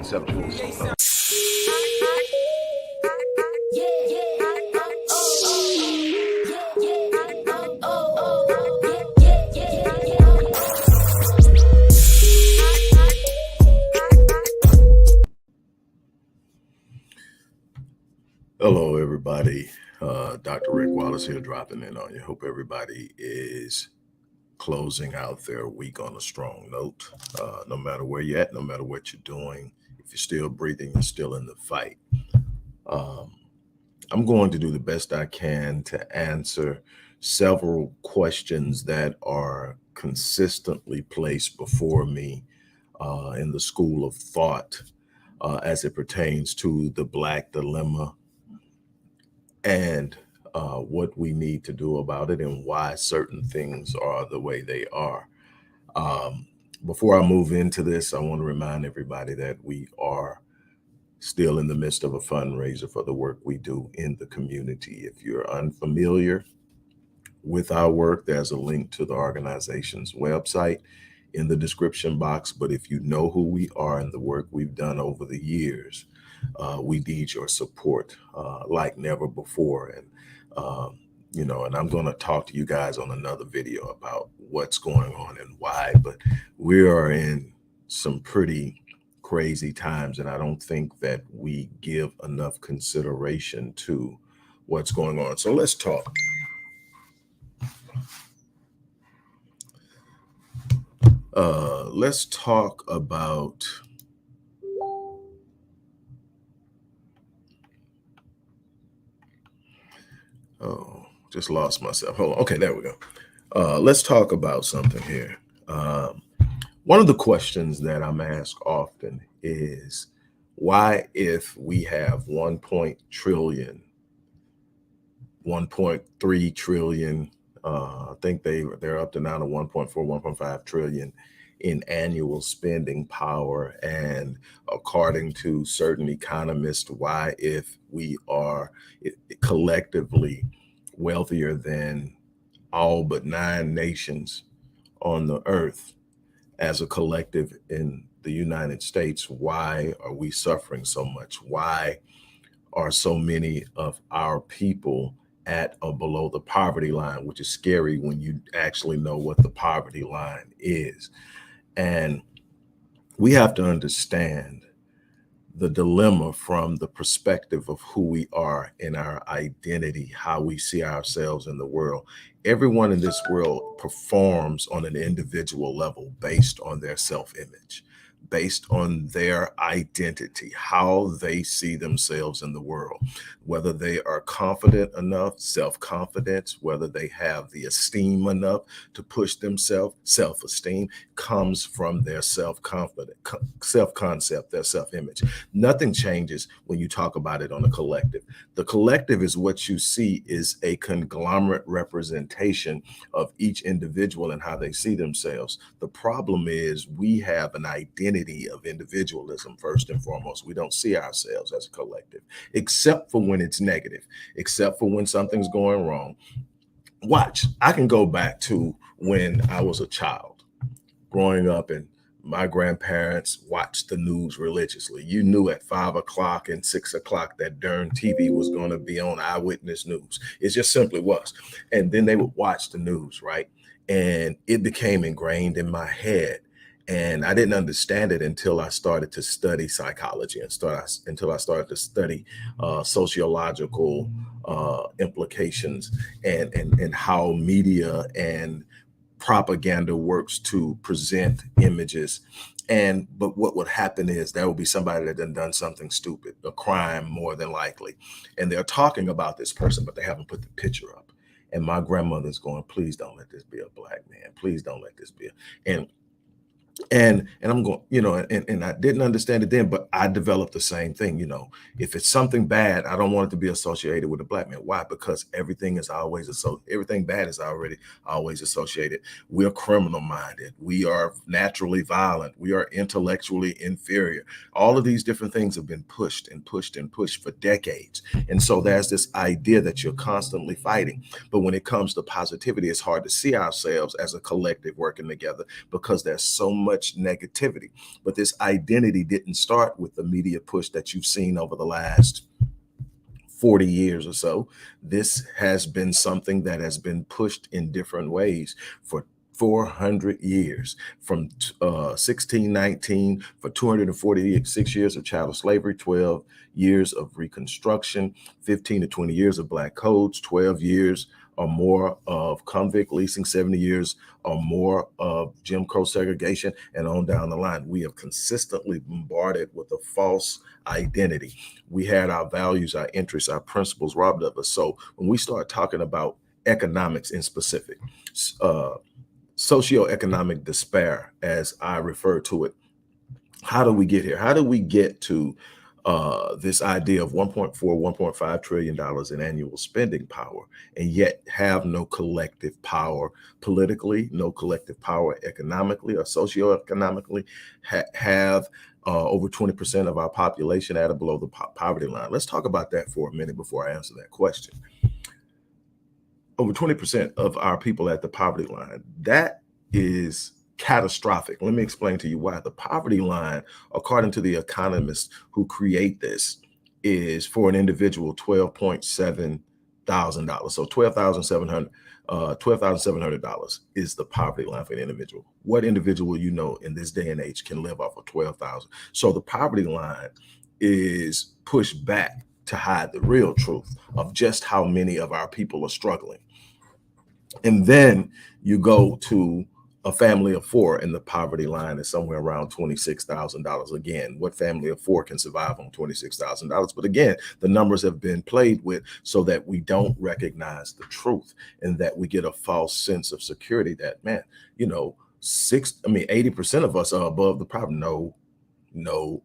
conceptual stuff. Hello, everybody. Dr. Rick Wallace here, dropping in on you. Hope everybody is closing out their week on a strong note. No matter where you're at, no matter what you're doing, if you're still breathing, you're still in the fight. I'm going to do the best I can to answer several questions that are consistently placed before me in the school of thought as it pertains to the Black dilemma and what we need to do about it and why certain things are the way they are. Before I move into this, I want to remind everybody that we are still in the midst of a fundraiser for the work we do in the community. If you're unfamiliar with our work, there's a link to the organization's website in the description box. But if you know who we are and the work we've done over the years, we need your support like never before. And, and I'm going to talk to you guys on another video about what's going on and why, but we are in some pretty crazy times, and I don't think that we give enough consideration to what's going on. So let's talk. Let's talk about just lost myself. Hold on. Okay, there we go. Let's talk about something here. One of the questions that I'm asked often is why, if we have 1.3 trillion, I think they're up to now to 1.4, 1.5 trillion in annual spending power. And according to certain economists, why, if we are collectively wealthier than all but 9 nations on the earth as a collective in the United States, why are we suffering so much? Why are so many of our people at or below the poverty line, which is scary when you actually know what the poverty line is? And we have to understand the dilemma from the perspective of who we are in our identity, how we see ourselves in the world. Everyone in this world performs on an individual level based on their self-image, based on their identity, how they see themselves in the world, whether they are confident enough, self-confidence, whether they have the esteem enough to push themselves. Self-esteem comes from their self-confidence, self-concept, their self-image. Nothing changes when you talk about it on a collective. The collective is what you see is a conglomerate representation of each individual and how they see themselves. The problem is we have an identity of individualism. First and foremost, we don't see ourselves as a collective, except for when it's negative, except for when something's going wrong. Watch, I can go back to when I was a child growing up, and my grandparents watched the news religiously. You knew at 5 o'clock and 6 o'clock that darn TV was going to be on Eyewitness News. It just simply was. And then they would watch the news, right? And it became ingrained in my head. And I didn't understand it until I started to study psychology and until I started to study sociological implications and how media and propaganda works to present images. But what would happen is there will be somebody that done something stupid, a crime more than likely. And they're talking about this person, but they haven't put the picture up. And my grandmother's going, please don't let this be a Black man. Please don't let this be. And I'm going, and I didn't understand it then, but I developed the same thing. If it's something bad, I don't want it to be associated with a Black man. Why? Because everything bad is always associated. We're criminal minded. We are naturally violent. We are intellectually inferior. All of these different things have been pushed and pushed and pushed for decades. And so there's this idea that you're constantly fighting. But when it comes to positivity, it's hard to see ourselves as a collective working together because there's so much negativity. But this identity didn't start with the media push that you've seen over the last 40 years or so. This has been something that has been pushed in different ways for 400 years, from 1619, for 246 years of chattel slavery, 12 years of Reconstruction, 15 to 20 years of Black codes, 12 years or more of convict leasing, 70 years or more of Jim Crow segregation, and on down the line. We have consistently bombarded with a false identity. We had our values, our interests, our principles robbed of us. So when we start talking about economics in specific, socioeconomic despair, as I refer to it, how do we get here? How do we get to this idea of 1.5 trillion dollars in annual spending power, and yet have no collective power politically, no collective power economically or socioeconomically, have over 20% of our population at or below the poverty line? Let's talk about that for a minute before I answer that question. Over 20% of our people at the poverty line, that is catastrophic. Let me explain to you why. The poverty line, according to the economists who create this, is for an individual $12.7 thousand. So $12,700 is the poverty line for an individual. What individual you know in this day and age can live off of 12,000? So the poverty line is pushed back to hide the real truth of just how many of our people are struggling. And then you go to a family of four, and the poverty line is somewhere around $26,000. Again, what family of four can survive on $26,000? But again, the numbers have been played with so that we don't recognize the truth, and that we get a false sense of security that, man, 80% of us are above the poverty. No.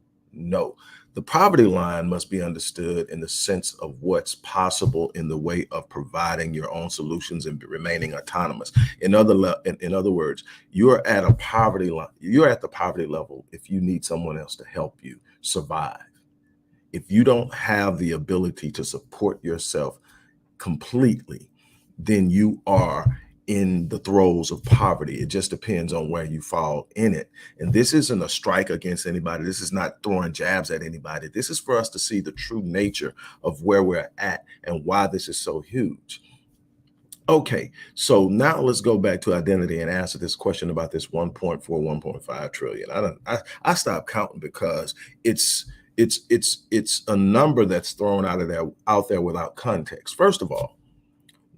The poverty line must be understood in the sense of what's possible in the way of providing your own solutions and remaining autonomous. In other words, you're at a poverty line. You're at the poverty level if you need someone else to help you survive. If you don't have the ability to support yourself completely, then you are in the throes of poverty. It just depends on where you fall in it. And this isn't a strike against anybody. This is not throwing jabs at anybody. This is for us to see the true nature of where we're at and why this is so huge. Okay, so now let's go back to identity and answer this question about this 1.4, 1.5 trillion. I stopped counting because it's a number that's thrown out there without context. First of all,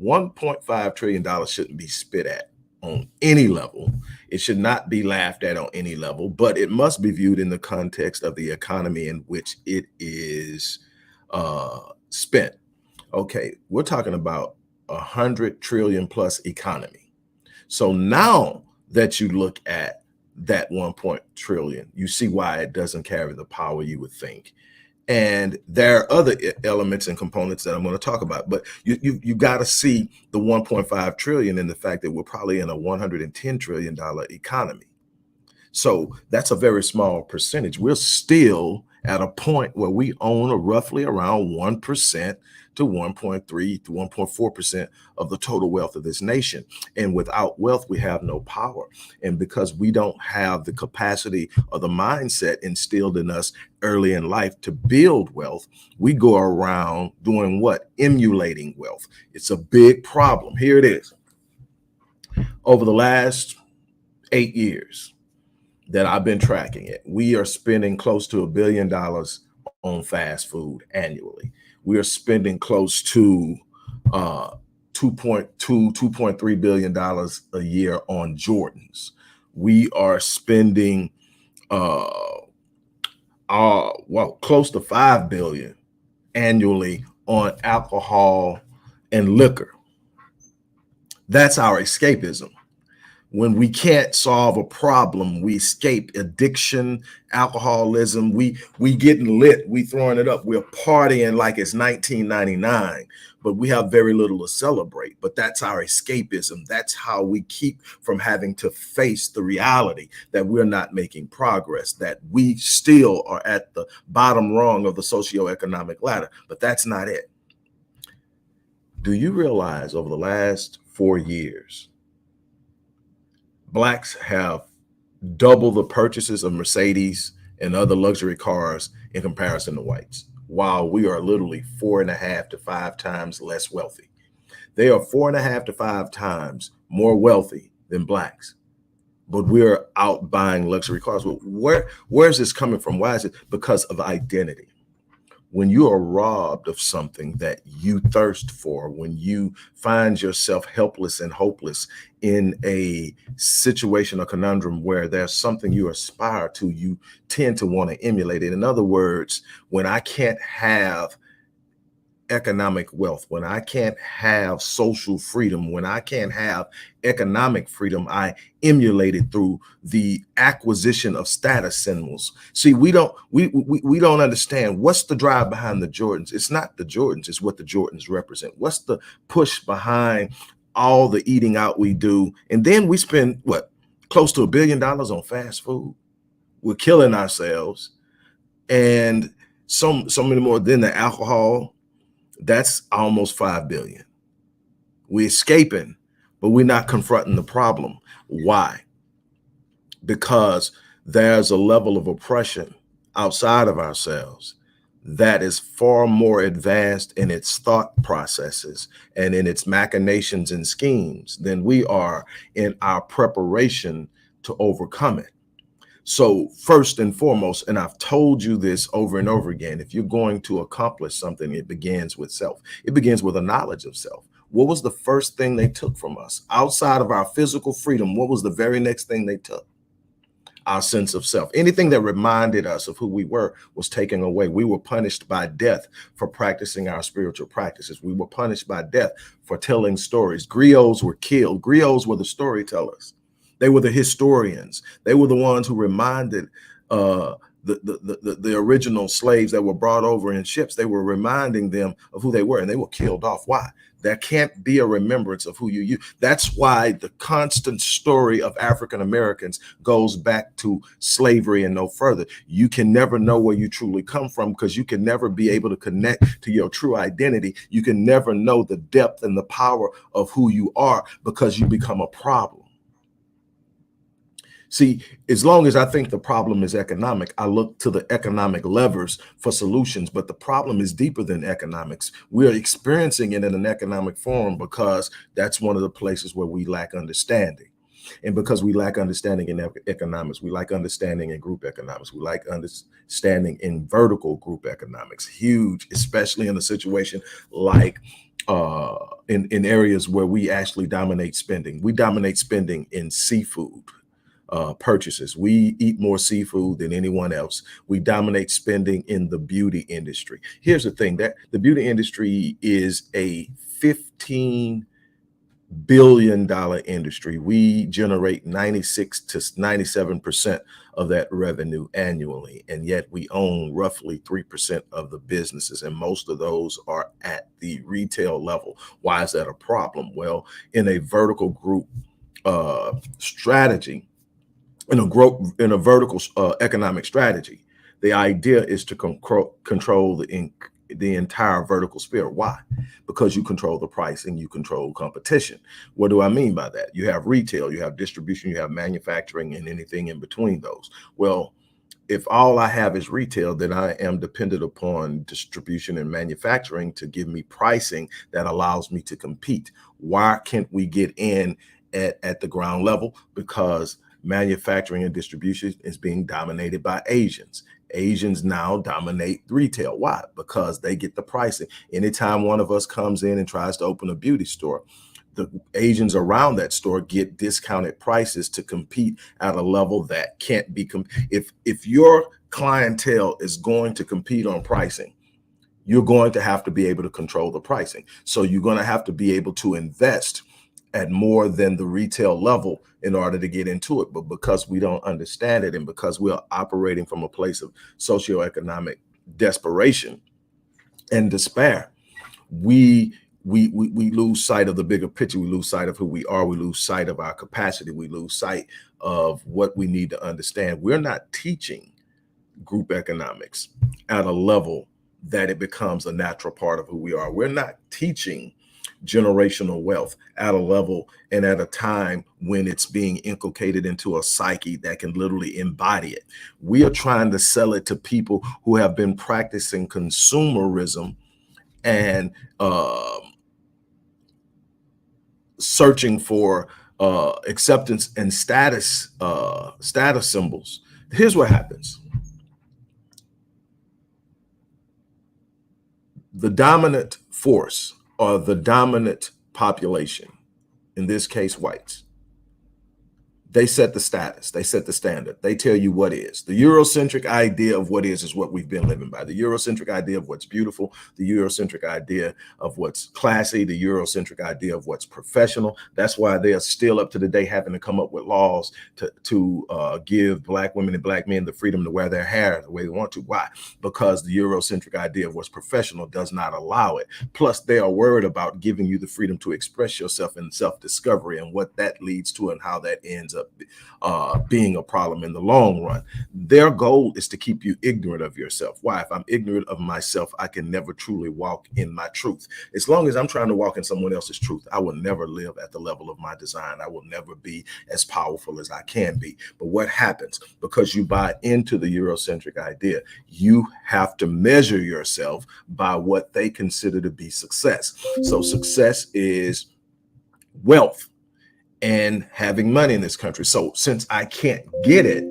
$1.5 trillion shouldn't be spit at on any level. It should not be laughed at on any level, but it must be viewed in the context of the economy in which it is spent. Okay, we're talking about 100 trillion plus economy. So now that you look at that 1 trillion, you see why it doesn't carry the power you would think. And there are other elements and components that I'm going to talk about, but you got to see the 1.5 trillion in the fact that we're probably in a $110 trillion economy. So that's a very small percentage. We're still at a point where we own roughly around 1% to 1.3 to 1.4% of the total wealth of this nation. And without wealth, we have no power. And because we don't have the capacity or the mindset instilled in us early in life to build wealth, we go around doing what? Emulating wealth. It's a big problem. Here it is. Over the last 8 years that I've been tracking it, we are spending close to $1 billion on fast food annually. We are spending close to $2.3 billion a year on Jordans. We are spending close to $5 billion annually on alcohol and liquor. That's our escapism. When we can't solve a problem, we escape addiction, alcoholism. We getting lit, we throwing it up. We're partying like it's 1999, but we have very little to celebrate. But that's our escapism. That's how we keep from having to face the reality that we're not making progress, that we still are at the bottom rung of the socioeconomic ladder. But that's not it. Do you realize over the last 4 years, Blacks have double the purchases of Mercedes and other luxury cars in comparison to whites, while we are literally 4.5 to 5 times less wealthy. They are 4.5 to 5 times more wealthy than blacks, but we're out buying luxury cars. Well, where's this coming from? Why is it? Because of identity. When you are robbed of something that you thirst for, when you find yourself helpless and hopeless in a situation or conundrum where there's something you aspire to, you tend to want to emulate it. In other words, when I can't have economic wealth, when I can't have social freedom, when I can't have economic freedom, I emulate it through the acquisition of status symbols. See, we don't understand what's the drive behind the Jordans. It's not the Jordans, it's what the Jordans represent. What's the push behind all the eating out we do? And then we spend what, close to $1 billion on fast food. We're killing ourselves, and so many more. Than the alcohol, that's almost 5 billion. We're escaping, but we're not confronting the problem. Why? Because there's a level of oppression outside of ourselves that is far more advanced in its thought processes and in its machinations and schemes than we are in our preparation to overcome it. So first and foremost, and I've told you this over and over again, if you're going to accomplish something, it begins with self. It begins with a knowledge of self. What was the first thing they took from us? Outside of our physical freedom, what was the very next thing they took? Our sense of self. Anything that reminded us of who we were was taken away. We were punished by death for practicing our spiritual practices. We were punished by death for telling stories. Griots were killed. Griots were the storytellers. They were the historians. They were the ones who reminded the original slaves that were brought over in ships. They were reminding them of who they were, and they were killed off. Why? There can't be a remembrance of who you. That's why the constant story of African Americans goes back to slavery and no further. You can never know where you truly come from because you can never be able to connect to your true identity. You can never know the depth and the power of who you are because you become a problem. See, as long as I think the problem is economic, I look to the economic levers for solutions, but the problem is deeper than economics. We are experiencing it in an economic form because that's one of the places where we lack understanding. And because we lack understanding in economics, we lack understanding in group economics, we lack understanding in vertical group economics, huge, especially in a situation like in areas where we actually dominate spending. We dominate spending in seafood purchases. We eat more seafood than anyone else. We dominate spending in the beauty industry. Here's the thing, that the beauty industry is a $15 billion industry. We generate 96 to 97% of that revenue annually, and yet we own roughly 3% of the businesses, and most of those are at the retail level. Why is that a problem? Well, in a vertical group strategy, in a vertical economic strategy, the idea is to control the entire vertical sphere. Why? Because you control the pricing, you control competition. What do I mean by that? You have retail, you have distribution, you have manufacturing, and anything in between those. Well, if all I have is retail, then I am dependent upon distribution and manufacturing to give me pricing that allows me to compete. Why can't we get in at the ground level? Because manufacturing and distribution is being dominated by Asians. Asians now dominate retail. Why? Because they get the pricing. Anytime one of us comes in and tries to open a beauty store, the Asians around that store get discounted prices to compete at a level that can't be. If your clientele is going to compete on pricing, you're going to have to be able to control the pricing. So you're going to have to be able to invest at more than the retail level in order to get into it. But because we don't understand it, and because we are operating from a place of socioeconomic desperation and despair, we lose sight of the bigger picture. We lose sight of who we are. We lose sight of our capacity. We lose sight of what we need to understand. We're not teaching group economics at a level that it becomes a natural part of who we are. We're not teaching generational wealth at a level and at a time when it's being inculcated into a psyche that can literally embody it. We are trying to sell it to people who have been practicing consumerism and searching for acceptance and status symbols. Here's what happens. The dominant force or the dominant population, in this case, whites, they set the status, they set the standard, they tell you what is. The Eurocentric idea of what is what we've been living by. The Eurocentric idea of what's beautiful, the Eurocentric idea of what's classy, the Eurocentric idea of what's professional. That's why they are still up to the day having to come up with laws to give Black women and Black men the freedom to wear their hair the way they want to. Why? Because the Eurocentric idea of what's professional does not allow it. Plus, they are worried about giving you the freedom to express yourself in self-discovery and what that leads to and how that ends up being a problem in the long run. Their goal is to keep you ignorant of yourself. Why? If I'm ignorant of myself, I can never truly walk in my truth. As long as I'm trying to walk in someone else's truth, I will never live at the level of my design. I will never be as powerful as I can be. But what happens? Because you buy into the Eurocentric idea, you have to measure yourself by what they consider to be success. So success is wealth and having money in this country. So since I can't get it,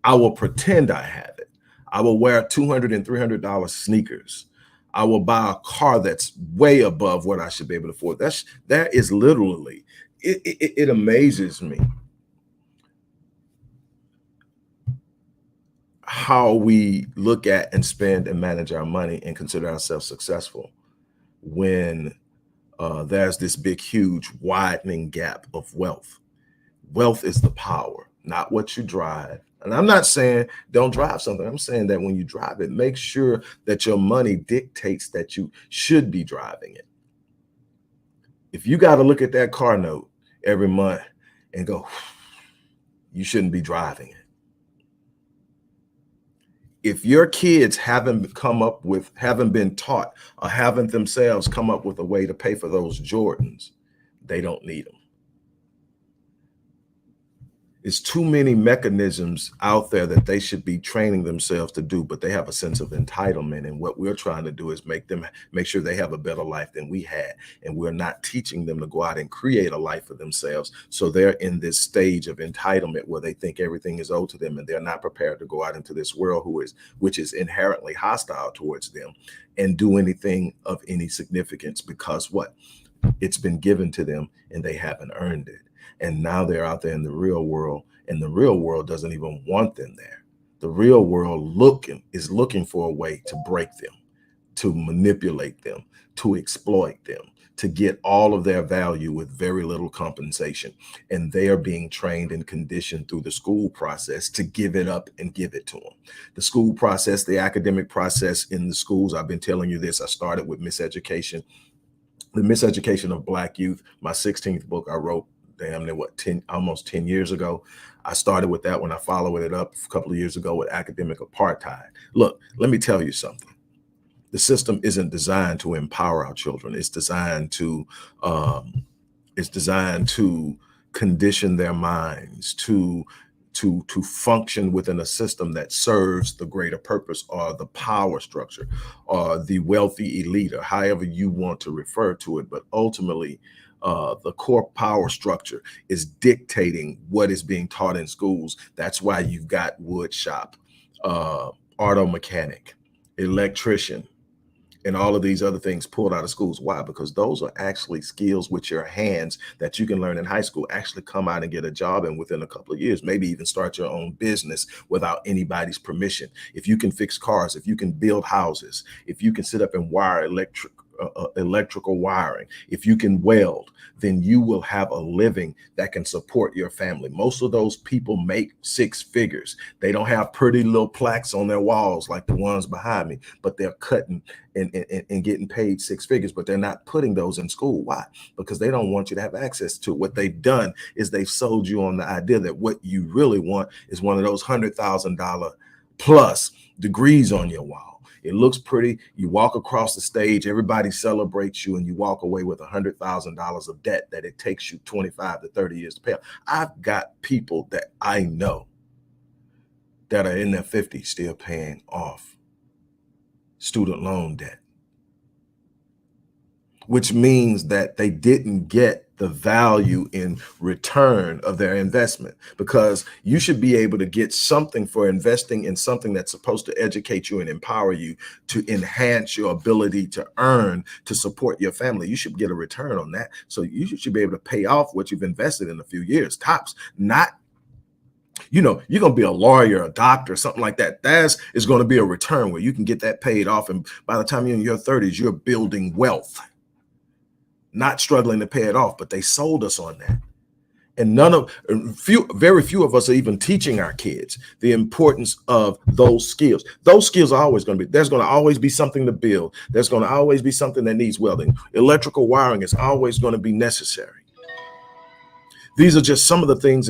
I will pretend I have it. I will wear $200 and $300 sneakers. I will buy a car that's way above what I should be able to afford. That is literally, it amazes me how we look at and spend and manage our money and consider ourselves successful when there's this big, huge widening gap of wealth. Wealth is the power, not what you drive. And I'm not saying don't drive something. I'm saying that when you drive it, make sure that your money dictates that you should be driving it. If you got to look at that car note every month and go, you shouldn't be driving it. If your kids haven't been taught or haven't themselves come up with a way to pay for those Jordans, they don't need them. It's too many mechanisms out there that they should be training themselves to do, but they have a sense of entitlement. And what we're trying to do is make sure they have a better life than we had. And we're not teaching them to go out and create a life for themselves. So they're in this stage of entitlement where they think everything is owed to them, and they're not prepared to go out into this world which is inherently hostile towards them and do anything of any significance, because what? It's been given to them and they haven't earned it. And now they're out there in the real world, and the real world doesn't even want them there. The real world is looking for a way to break them, to manipulate them, to exploit them, to get all of their value with very little compensation. And they are being trained and conditioned through the school process to give it up and give it to them. The school process, the academic process in the schools, I've been telling you this. I started with miseducation, the miseducation of Black youth. My 16th book I wrote almost 10 years ago. I started with that when I followed it up a couple of years ago with academic apartheid. Look, let me tell you something. The system isn't designed to empower our children. It's designed to condition their minds to function within a system that serves the greater purpose or the power structure or the wealthy elite, or however you want to refer to it. But ultimately, the core power structure is dictating what is being taught in schools. That's why you've got wood shop, auto mechanic, electrician, and all of these other things pulled out of schools. Why? Because those are actually skills with your hands that you can learn in high school, actually come out and get a job, and within a couple of years, maybe even start your own business without anybody's permission. If you can fix cars, if you can build houses, if you can sit up and wire electrical wiring, if you can weld, then you will have a living that can support your family. Most of those people make six figures. They don't have pretty little plaques on their walls like the ones behind me, but they're cutting and getting paid six figures, but they're not putting those in school. Why? Because they don't want you to have access to it. What they've done is they've sold you on the idea that what you really want is one of those $100,000 plus degrees on your wall. It looks pretty. You walk across the stage, everybody celebrates you, and you walk away with $100,000 of debt that it takes you 25 to 30 years to pay off. I've got people that I know that are in their 50s still paying off student loan debt, which means that they didn't get the value in return of their investment, because you should be able to get something for investing in something that's supposed to educate you and empower you to enhance your ability to earn, to support your family. You should get a return on that. So you should be able to pay off what you've invested in a few years, tops. Not, you're going to be a lawyer, a doctor, something like that. That is going to be a return where you can get that paid off. And by the time you're in your 30s, you're building wealth, not struggling to pay it off. But they sold us on that. And very few of us are even teaching our kids the importance of those skills. Those skills are always going to be, there's going to always be something to build. There's going to always be something that needs welding. Electrical wiring is always going to be necessary. These are just some of the things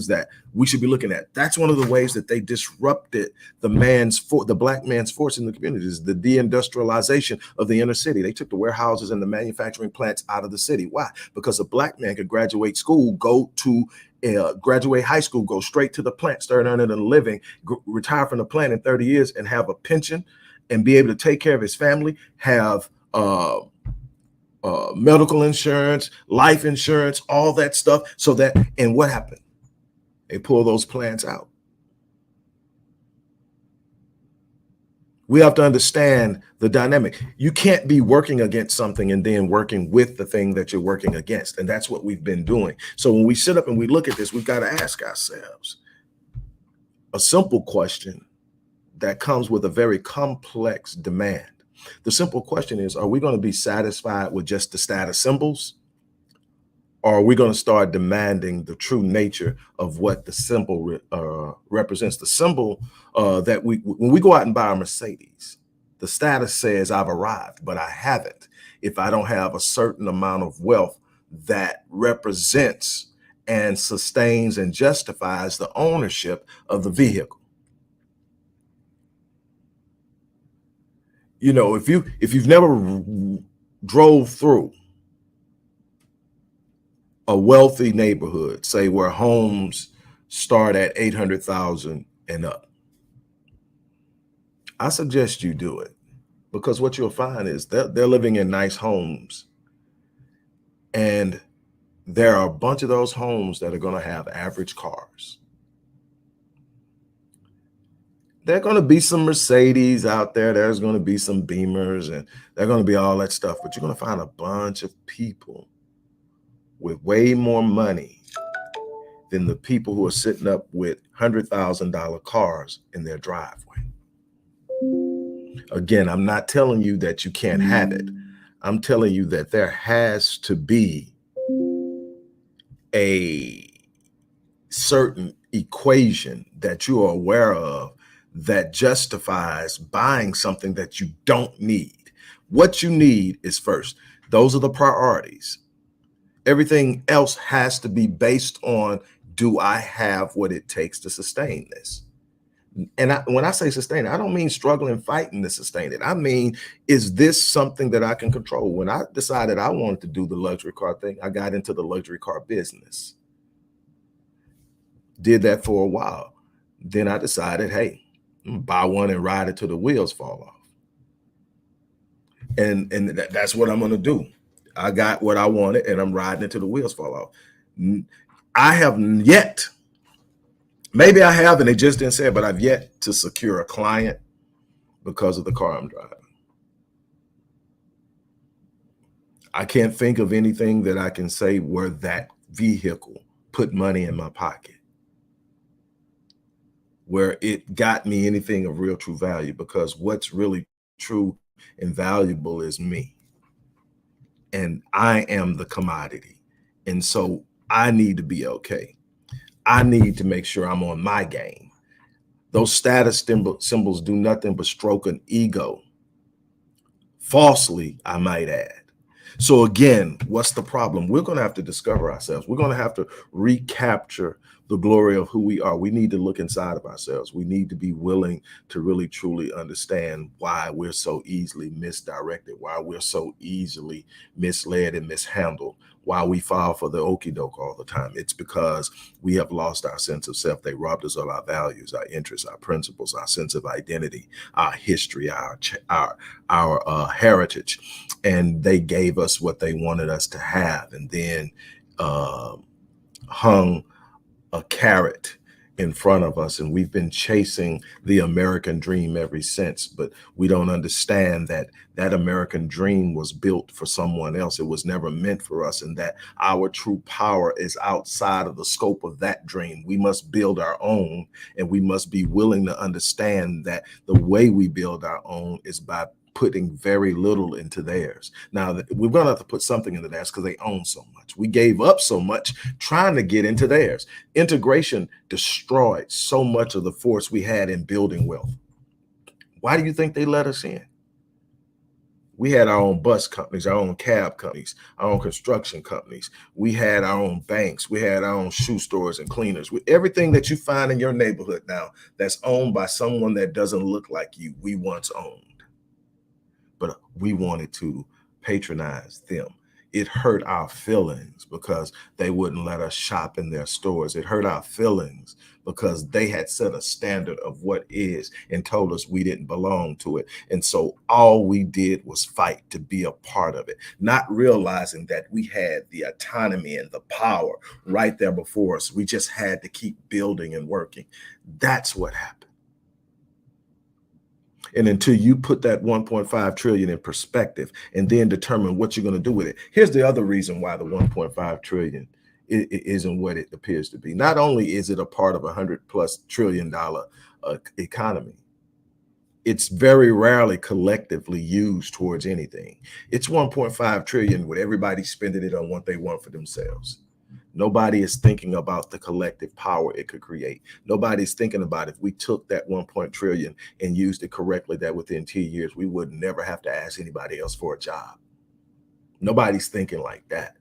that we should be looking at. That's one of the ways that they disrupted the black man's force in the communities, the deindustrialization of the inner city. They took the warehouses and the manufacturing plants out of the city. Why? Because a black man could graduate school, graduate high school, go straight to the plant, start earning a living, retire from the plant in 30 years and have a pension and be able to take care of his family, have medical insurance, life insurance, all that stuff. And what happened? They pull those plants out. We have to understand the dynamic. You can't be working against something and then working with the thing that you're working against. And that's what we've been doing. So when we sit up and we look at this, we've got to ask ourselves a simple question that comes with a very complex demand. The simple question is, are we going to be satisfied with just the status symbols? Or are we going to start demanding the true nature of what the symbol represents? The symbol that when we go out and buy a Mercedes, the status says I've arrived, but I haven't if I don't have a certain amount of wealth that represents and sustains and justifies the ownership of the vehicle. You know, if you've never drove through a wealthy neighborhood, say where homes start at 800,000 and up, I suggest you do it, because what you'll find is that they're living in nice homes, and there are a bunch of those homes that are going to have average cars. There are going to be some Mercedes out there. There's going to be some Beamers, and they're going to be all that stuff. But you're going to find a bunch of people with way more money than the people who are sitting up with $100,000 cars in their driveway. Again, I'm not telling you that you can't have it. I'm telling you that there has to be a certain equation that you are aware of that justifies buying something that you don't need. What you need is first. Those are the priorities. Everything else has to be based on, do I have what it takes to sustain this? And when I say sustain it, I don't mean struggling, fighting to sustain it. I mean, is this something that I can control? When I decided I wanted to do the luxury car thing, I got into the luxury car business. Did that for a while. Then I decided, hey, I'm gonna buy one and ride it till the wheels fall off. And that's what I'm going to do. I got what I wanted, and I'm riding it till the wheels fall off. I have yet, maybe I have, and they just didn't say it, but I've yet to secure a client because of the car I'm driving. I can't think of anything that I can say where that vehicle put money in my pocket, where it got me anything of real true value, because what's really true and valuable is me. And I am the commodity. And so I need to be okay. I need to make sure I'm on my game. Those status symbols do nothing but stroke an ego. Falsely, I might add. So again, what's the problem? We're going to have to discover ourselves. We're going to have to recapture the glory of who we are. We need to look inside of ourselves. We need to be willing to really truly understand why we're so easily misdirected, why we're so easily misled and mishandled, why we fall for the okey doke all the time. It's because we have lost our sense of self. They robbed us of our values, our interests, our principles, our sense of identity, our history, our heritage, and they gave us what they wanted us to have, and then uh, hung a carrot in front of us, and we've been chasing the American dream ever since. But we don't understand that that American dream was built for someone else. It was never meant for us, and that our true power is outside of the scope of that dream. We must build our own, and we must be willing to understand that the way we build our own is by putting very little into theirs. Now, we're going to have to put something into theirs because they own so much. We gave up so much trying to get into theirs. Integration destroyed so much of the force we had in building wealth. Why do you think they let us in? We had our own bus companies, our own cab companies, our own construction companies. We had our own banks. We had our own shoe stores and cleaners. Everything that you find in your neighborhood now that's owned by someone that doesn't look like you, we once owned. But we wanted to patronize them. It hurt our feelings because they wouldn't let us shop in their stores. It hurt our feelings because they had set a standard of what is and told us we didn't belong to it. And so all we did was fight to be a part of it, not realizing that we had the autonomy and the power right there before us. We just had to keep building and working. That's what happened. And until you put that 1.5 trillion in perspective and then determine what you're going to do with it. Here's the other reason why the 1.5 trillion isn't what it appears to be. Not only is it a part of $100+ trillion economy, it's very rarely collectively used towards anything. It's 1.5 trillion with everybody spending it on what they want for themselves. Nobody is thinking about the collective power it could create. Nobody's thinking about if we took that 1 trillion and used it correctly, that within 10 years, we would never have to ask anybody else for a job. Nobody's thinking like that.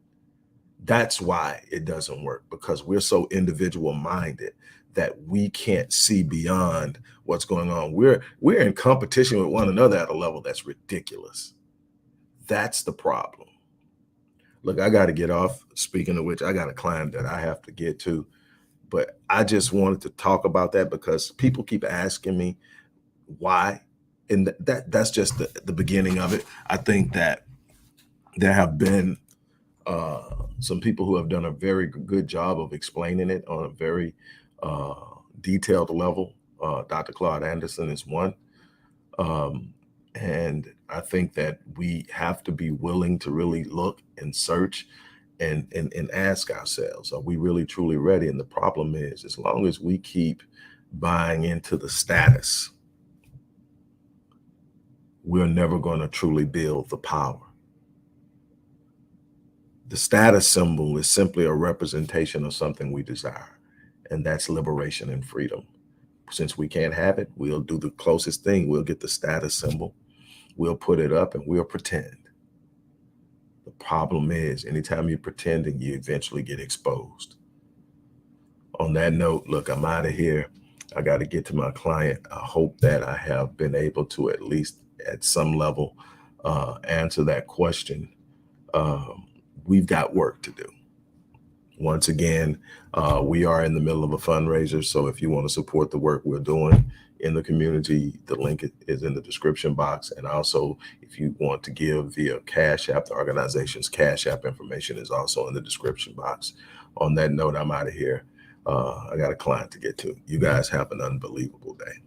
That's why it doesn't work, because we're so individual minded that we can't see beyond what's going on. We're in competition with one another at a level that's ridiculous. That's the problem. Look, I got to get off. Speaking of which, I got a client that I have to get to, but I just wanted to talk about that because people keep asking me why, and that's just the beginning of it. I think that there have been some people who have done a very good job of explaining it on a very detailed level. Dr. Claude Anderson is one. And I think that we have to be willing to really look and search and ask ourselves, are we really truly ready? And the problem is, as long as we keep buying into the status, we're never going to truly build the power. The status symbol is simply a representation of something we desire, and that's liberation and freedom. Since we can't have it, we'll do the closest thing. We'll get the status symbol. We'll put it up and we'll pretend. The problem is, anytime you're pretending, you eventually get exposed. On that note, look, I'm out of here. I got to get to my client. I hope that I have been able to, at least at some level, answer that question. We've got work to do. Once again, we are in the middle of a fundraiser. So if you want to support the work we're doing in the community, the link is in the description box. And also, if you want to give via Cash App, the organization's Cash App information is also in the description box. On that note, I'm out of here. I got a client to get to. You guys have an unbelievable day.